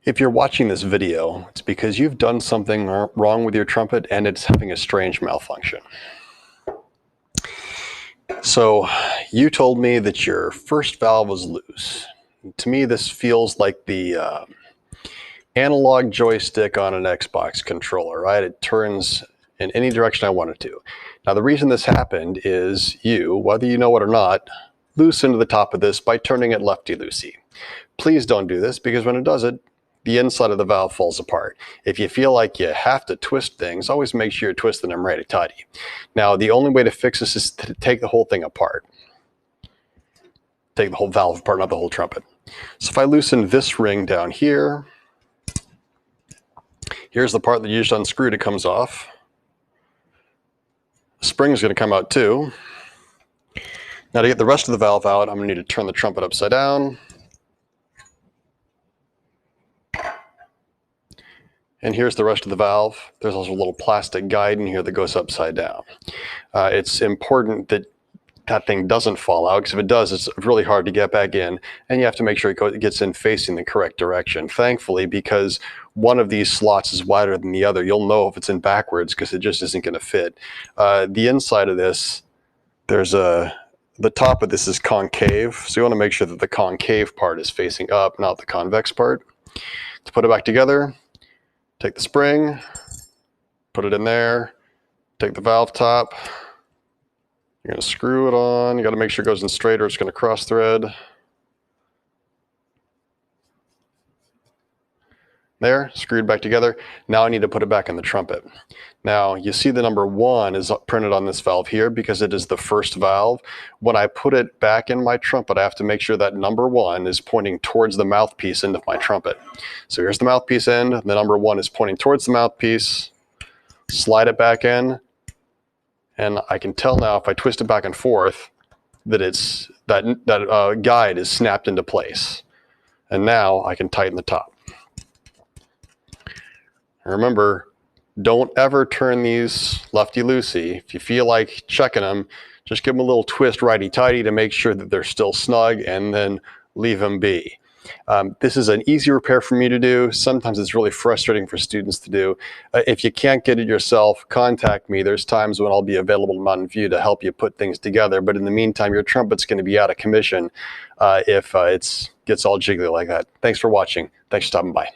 If you're watching this video, it's because you've done something wrong with your trumpet and it's having a strange malfunction. So you told me that your first valve was loose. To me, this feels like the analog joystick on an Xbox controller, right? It turns in any direction I want it to. Now, the reason this happened is you, whether you know it or not, loosened the top of this by turning it lefty-loosey. Please don't do this, because when it does it, the inside of the valve falls apart. If you feel like you have to twist things, always make sure you're twisting them righty-tighty. Now, the only way to fix this is to take the whole thing apart. Take the whole valve apart, not the whole trumpet. So if I loosen this ring down here, here's the part that you just unscrewed, it comes off. The spring is going to come out too. Now to get the rest of the valve out, I'm going to need to turn the trumpet upside down. And here's the rest of the valve. There's also a little plastic guide in here that goes upside down. It's important that that thing doesn't fall out, because if it does, it's really hard to get back in, and you have to make sure it gets in facing the correct direction. Thankfully, because one of these slots is wider than the other, you'll know if it's in backwards because it just isn't going to fit. The inside of this, the top of this is concave, so you want to make sure that the concave part is facing up, not the convex part. To put it back together, take the spring, put it in there, take the valve top. You're going to screw it on. You got to make sure it goes in straight or it's going to cross thread. There, screwed back together. Now I need to put it back in the trumpet. Now you see the number 1 is printed on this valve here because it is the first valve. When I put it back in my trumpet, I have to make sure that number 1 is pointing towards the mouthpiece end of my trumpet. So here's the mouthpiece end. The number 1 is pointing towards the mouthpiece. Slide it back in. And I can tell now if I twist it back and forth that that guide is snapped into place. And now I can tighten the top. And remember, don't ever turn these lefty-loosey. If you feel like checking them, just give them a little twist righty-tighty to make sure that they're still snug, and then leave them be. This is an easy repair for me to do. Sometimes it's really frustrating for students to do. If you can't get it yourself, contact me. There's times when I'll be available in Mountain View to help you put things together. But in the meantime, your trumpet's going to be out of commission if it gets all jiggly like that. Thanks for watching. Thanks for stopping by.